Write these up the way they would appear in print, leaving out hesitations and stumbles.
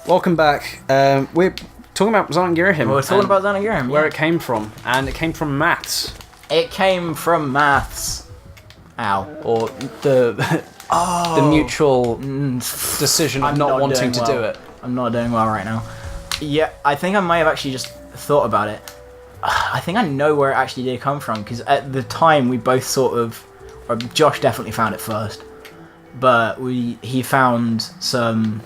welcome back. We're talking about Zanagirahim. We're talking about Zanagirahim, where it came from, and it came from maths. It came from maths. Ow. Or the mutual decision of not wanting to do it. I'm not doing well right now. Yeah, I think I might have actually just thought about it. I think I know where it actually did come from, because at the time we both sort of... Or Josh definitely found it first. But he found some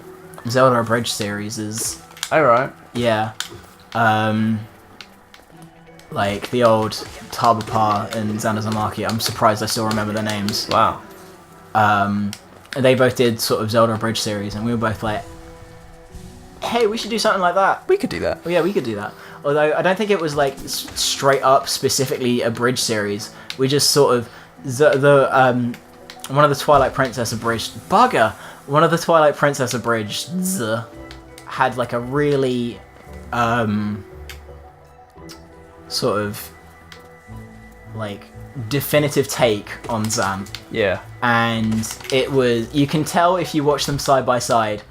Zelda Abridged series. Alright. Yeah. Like the old Tabapa and Zanazamaki. I'm surprised I still remember their names. Wow. They both did sort of Zelda Abridged series, and we were both like, hey, we should do something like that. We could do that. Well, yeah, we could do that. Although I don't think it was like straight up specifically Abridged series. We just sort of one of the Twilight Princess Abridged one of the Twilight Princess Abridged had like a really sort of like definitive take on Zan. Yeah. And it was, you can tell if you watch them side by side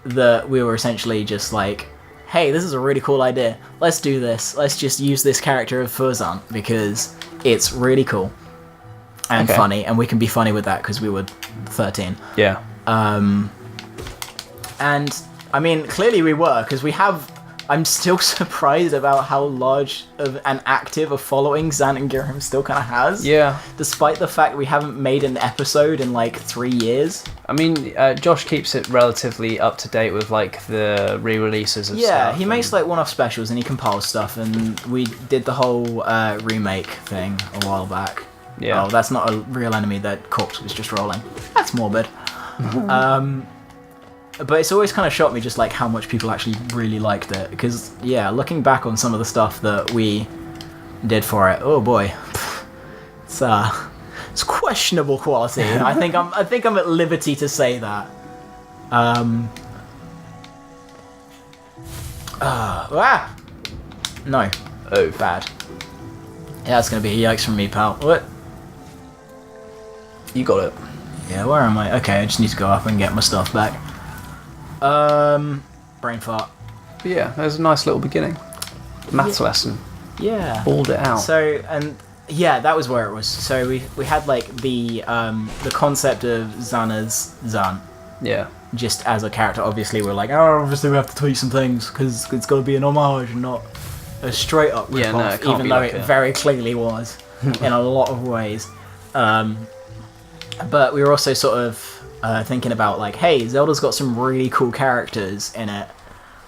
that we were essentially just like, hey, this is a really cool idea. Let's do this. Let's just use this character for Zan because it's really cool and funny, and we can be funny with that because we were 13. Yeah. And I mean, clearly we were, because I'm still surprised about how large of an active a following Zanagirahim still kind of has. Yeah. Despite the fact we haven't made an episode in like 3 years. I mean, Josh keeps it relatively up to date with like the re-releases of stuff. Yeah, he makes like one-off specials and he compiles stuff, and we did the whole remake thing a while back. Yeah. Oh, that's not a real enemy, that corpse was just rolling. That's morbid. But it's always kind of shocked me just like how much people actually really liked it, because yeah, looking back on some of the stuff that we did for it, oh boy, it's questionable quality. I think I'm at liberty to say that. No. Oh, bad. Yeah, it's gonna be a yikes from me, pal. What? You got it. Yeah, where am I? Okay, I just need to go up and get my stuff back. Brain fart. But yeah, there's a nice little beginning. Maths lesson. Yeah. Balled it out. So, and yeah, that was where it was. So we had like the concept of Xana's Zan. Yeah. Just as a character, obviously we're like, oh, obviously we have to tweak some things because it's got to be an homage and not a straight up rip-off, Yeah, no, it can't even be though like it very clearly was in a lot of ways. But we were also sort of thinking about like, hey, Zelda's got some really cool characters in it.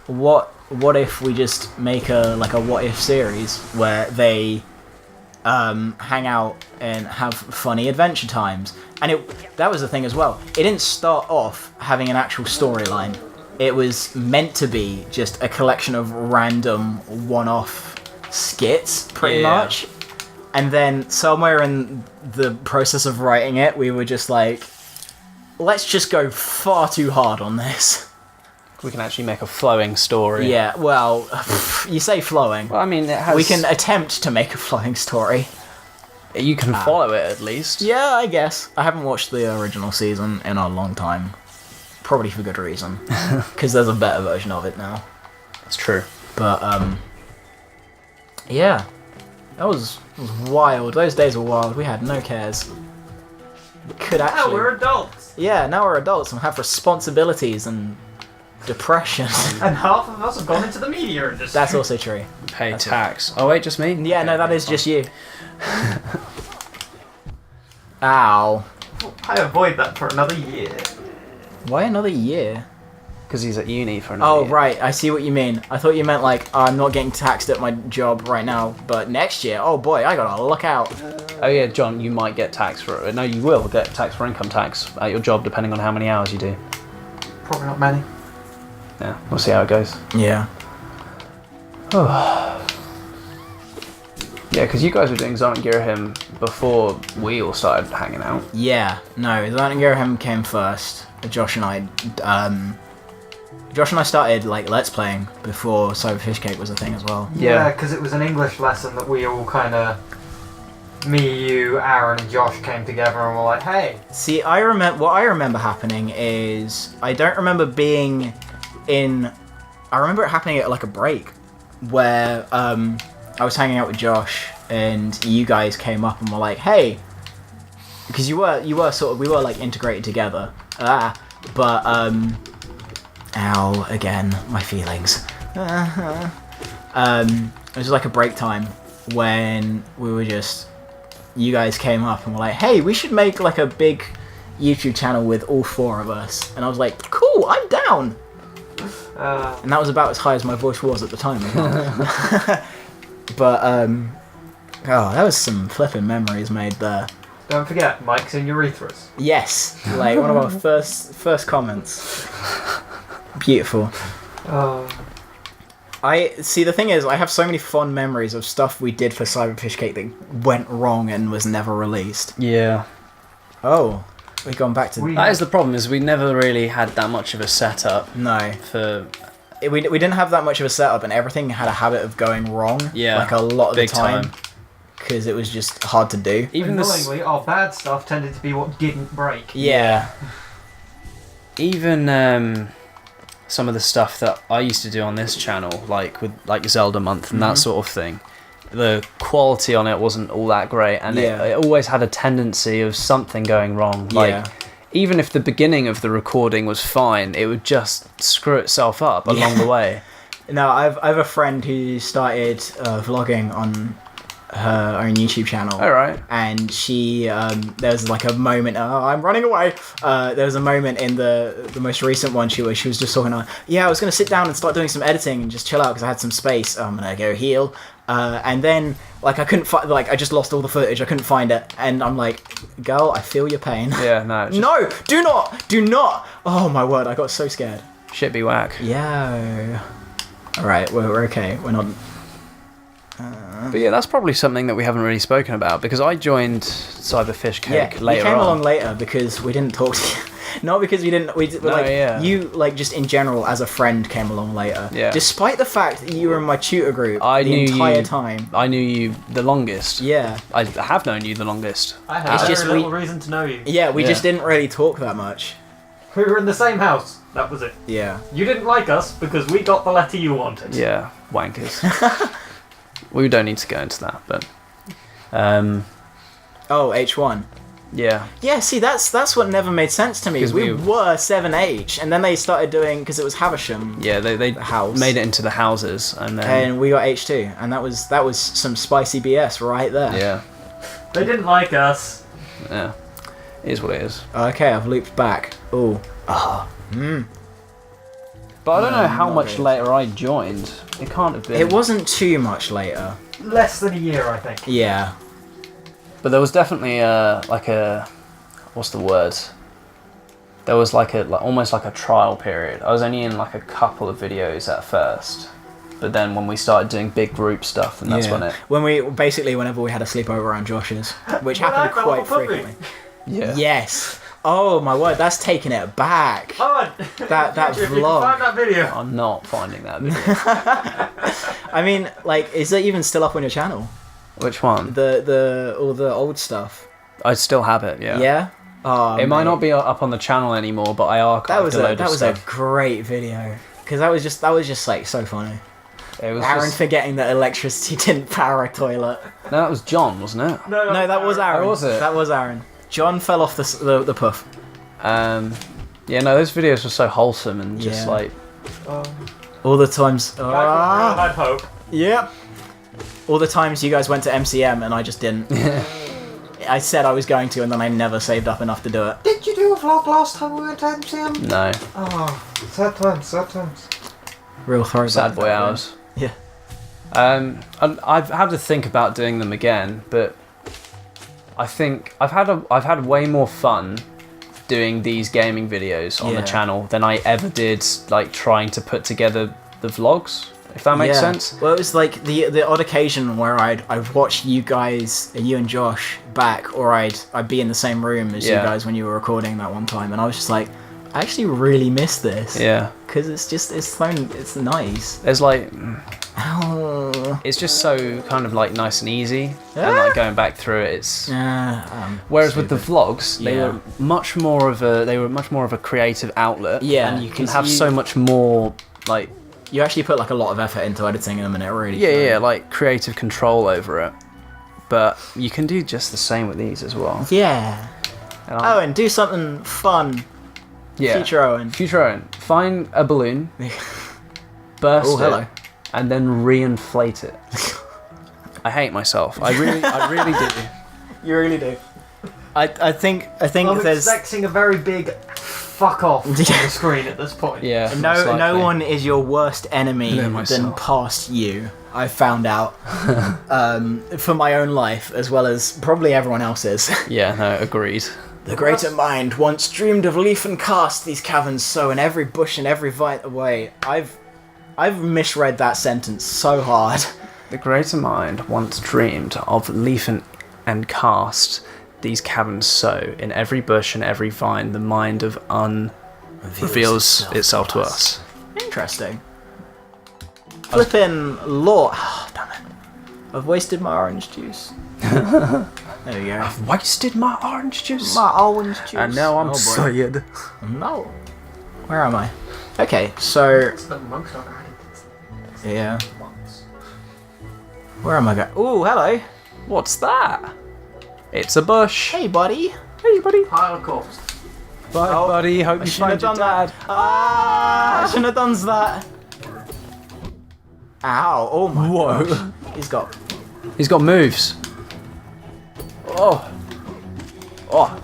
What if we just make a what if series where they hang out and have funny adventure times? And that was the thing as well. It didn't start off having an actual storyline. It was meant to be just a collection of random one-off skits, pretty much. And then somewhere in the process of writing it, we were just like, let's just go far too hard on this. We can actually make a flowing story. Yeah, well, you say flowing. Well, I mean, it has... We can attempt to make a flowing story. You can follow it, at least. Yeah, I guess. I haven't watched the original season in a long time. Probably for good reason. Because there's a better version of it now. That's true. But, yeah. That was wild. Those days were wild. We had no cares. We could actually... Now we're adults. Yeah, now we're adults and have responsibilities and depression. And half of us have gone into the media industry. That's also true. Pay That's tax. Oh, wait, just me? Yeah, Okay, no, that is fine. just you. Ow. I avoid that for another year. Why another year? Because he's at uni for another year. Right, I see what you mean. I thought you meant like, I'm not getting taxed at my job right now, but next year, oh boy, I gotta look out. Oh yeah, John, you might get taxed for it. No, you will get taxed for income tax at your job, depending on how many hours you do. Probably not many. Yeah, we'll see how it goes. Yeah. Yeah, because you guys were doing Zanagirahim before we all started hanging out. Yeah, no, Zanagirahim came first. Josh and I started like Let's Playing before Cyber Fish Cake was a thing as well. Yeah, because it was an English lesson that we all kind of... Me, you, Aaron and Josh came together and were like, hey. See, what I remember happening is... I don't remember being in I remember it happening at like a break where I was hanging out with Josh and you guys came up and were like, hey, because we were like integrated together. But ow, again, my feelings. It was like a break time when you guys came up and were like, hey, we should make like a big YouTube channel with all 4 of us. And I was like, cool, I'm down. And that was about as high as my voice was at the time. But that was some flipping memories made there. Don't forget, mics in urethras. Yes, like one of our first comments. Beautiful. The thing is, I have so many fond memories of stuff we did for Cyberfish Cake that went wrong and was never released. Yeah. Oh, we've gone back to... That is the problem, is we never really had that much of a setup. No. We didn't have that much of a setup, and everything had a habit of going wrong. Yeah. Like a lot of big the time. Because it was just hard to do. Even annoyingly, our bad stuff tended to be what didn't break. Yeah. Even some of the stuff that I used to do on this channel, like with like Zelda Month and that sort of thing, the quality on it wasn't all that great, and it always had a tendency of something going wrong. Like even if the beginning of the recording was fine, it would just screw itself up along the way. No, I have a friend who started vlogging on her own YouTube channel. All right. And she, there was like a moment. I'm running away. There was a moment in the most recent one. She was just talking. I was gonna sit down and start doing some editing and just chill out because I had some space. I'm gonna go heal. And then like I couldn't find. Like I just lost all the footage. I couldn't find it. And I'm like, girl, I feel your pain. Yeah. No. No, do not. Oh my word, I got so scared. Shit be whack. Yeah. All right, we're okay. We're not. But yeah, that's probably something that we haven't really spoken about, because I joined Cyberfish Cake later on. You came along later because we didn't talk to you. Not because we didn't. You like just in general as a friend came along later. Yeah. Despite the fact that you were in my tutor group the entire time. I knew you the longest. Yeah. I have known you the longest. I had very little reason to know you. Yeah, we just didn't really talk that much. We were in the same house. That was it. Yeah. You didn't like us because we got the letter you wanted. Yeah, wankers. We don't need to go into that, but H1. Yeah. Yeah, see, that's what never made sense to me. We were 7H, and then they started doing, because it was Havisham. Yeah, they house. made it into the houses, and we got H2, and that was some spicy BS right there. Yeah. They didn't like us. Yeah. It is what it is. Okay, I've looped back. Ooh. But I don't know how much later I joined. It can't have been. It wasn't too much later. Less than a year, I think. Yeah. But there was definitely what's the word? There was almost like a trial period. I was only in like a couple of videos at first, but then when we started doing big group stuff, and that's when it. Whenever we had a sleepover around Josh's, which happened quite frequently. Yeah. Yes. Oh my word, that's taking it back. Oh, that if you can vlog. find that video. I'm not finding that video. I mean, like, is it even still up on your channel? Which one? All the old stuff. I still have it. Yeah. Yeah. Oh, it might not be up on the channel anymore, but I archived that was a load of stuff. a great video because that was just like so funny. It was Aaron forgetting that electricity didn't power a toilet. No, that was John, wasn't it? No, that was Aaron. Oh, was it? That was Aaron. John fell off the puff. Yeah, no, those videos were so wholesome and just like all the times. I'd hope. Yep. All the times you guys went to MCM and I just didn't. I said I was going to, and then I never saved up enough to do it. Did you do a vlog last time we went to MCM? No. Oh, sad times. Real throwback. Sad boy hours. Yeah. I've had to think about doing them again, but I think I've had way more fun doing these gaming videos on the channel than I ever did like trying to put together the vlogs. If that makes sense. Well, it was like the odd occasion where I'd watch you guys, you and Josh back, or I'd be in the same room as you guys when you were recording that one time, and I was just like, I actually really miss this. Yeah. Because it's nice. There's like, it's just so kind of like nice and easy, and like going back through it, it's. Whereas with the vlogs, they were much more of a creative outlet. Yeah. And you can have so much more like. You actually put like a lot of effort into editing them, and it really. Yeah, like creative control over it. But you can do just the same with these as well. Yeah. And Owen, do something fun. yeah. Future Owen. Future Owen. Find a balloon, burst Oh, hello. it, and then re-inflate it. I hate myself. I really do. You really do. I think I'm there's expecting a very big fuck off on the screen at this point. Yeah. most no likely. one is your worst enemy Than than myself. past you. I found out for my own life as well as probably everyone else's. Yeah. No. Agreed. The greater mind once dreamed of leaf and cast these caverns so in every bush and every vite away. I've misread that sentence so hard. The greater mind once dreamed of leaf and cast these caverns so in every bush and every vine the mind of reveals itself to us. Interesting. Flippin' lore. Oh, damn it. I've wasted my orange juice. There we go. I've wasted my orange juice. My orange juice. And now I'm boy. tired. No. Where am I? Okay, so The monks are added to yeah. this monks. Where am I going? Ooh, hello. What's that? It's a bush. Hey, buddy. Hey, buddy. Pile of corpses. Bye, Oh, buddy. Hope I you shouldn't have find your done dad. that. Ah, I shouldn't have done that. Ow! Oh my Whoa. gosh. He's got. He's got moves. Oh. Oh.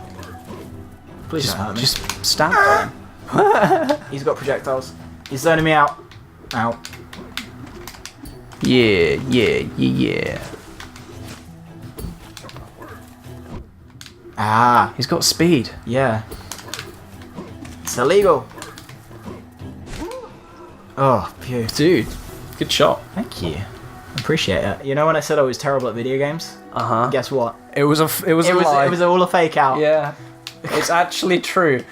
Please don't hurt me. Just stab him. He's got projectiles. He's zoning me out. Ow. Yeah. Ah, He's got speed. yeah. It's illegal. Oh, phew. Dude, good shot. Thank you. Appreciate it. You know when I said I was terrible at video games? Uh-huh. Guess what? It was a lie. It was all a fake out. Yeah. It's actually true.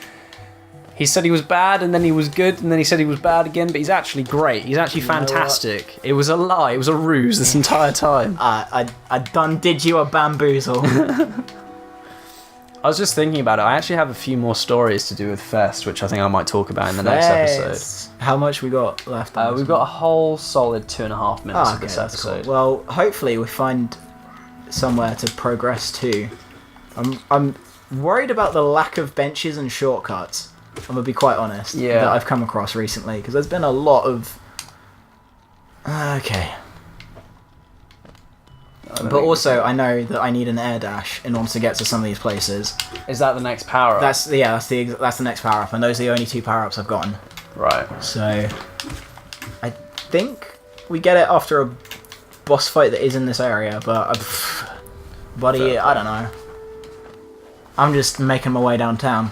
He said he was bad, and then he was good, and then he said he was bad again, but he's actually great. He's actually know what? fantastic. It was a lie. It was a ruse this entire time. I done did you a bamboozle. I was just thinking about it. I actually have a few more stories to do with Fest, which I think I might talk about in the next episode. Yes. How much we got left on this We've one? got a whole solid 2.5 minutes Ah, of okay, this that's cool. episode. Well, hopefully we find somewhere to progress to. I'm worried about the lack of benches and shortcuts. I'm gonna be quite honest. Yeah. That I've come across recently because there's been a lot of. Okay. But also, I know that I need an air dash in order to get to some of these places. Is that the next power up? That's the next power up, and those are the only two power ups I've gotten. Right. So, I think we get it after a boss fight that is in this area, but buddy, I don't know. I'm just making my way downtown,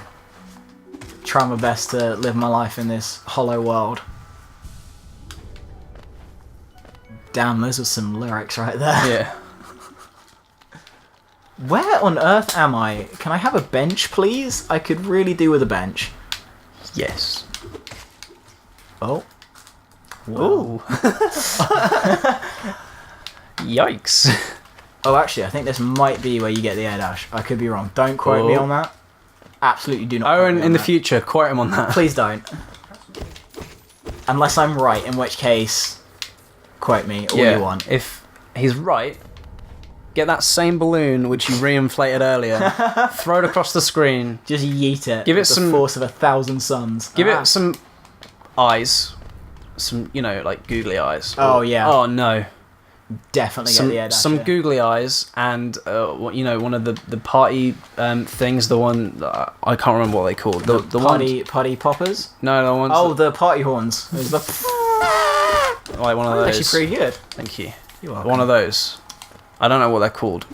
trying my best to live my life in this hollow world. Damn, those are some lyrics right there. Yeah. Where on earth am I? Can I have a bench, please? I could really do with a bench. Yes. Oh. Ooh. Yikes. Oh, actually, I think this might be where you get the air dash. I could be wrong. Don't quote me Oh. on that. Absolutely do not. Oh, quote and me on in the that. future, quote him on that. Please don't. Unless I'm right, in which case, quote me all you want. If he's right, get that same balloon which you re-inflated earlier, throw it across the screen, Just yeet it. Give it with the some- force of 1,000 suns. give Ah. it some eyes, some, like googly eyes. Oh, yeah. Oh no. Definitely get the air dash. Some here. googly eyes and one of the party things, the one I can't remember what they called. The party poppers. no, the ones Oh, the party horns. It was the like one of those. actually pretty good. Thank you. You're welcome. One of those. I don't know what they're called.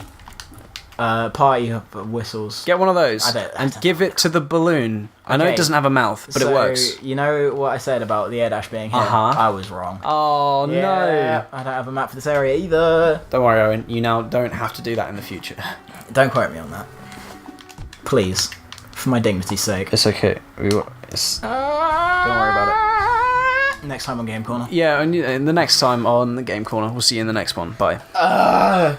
Party whistles. Get one of those I don't- and give it to the balloon. I know Okay. it doesn't have a mouth, but it So, works. You know what I said about the air dash being here? Uh-huh. I was wrong. Oh Yeah, no! I don't have a map for this area either. Don't worry, Owen. You now don't have to do that in the future. Don't quote me on that. Please. For my dignity's sake. It's okay. Don't worry about it. Next time on Game Corner. Yeah, and the next time on the Game Corner, we'll see you in the next one. Bye.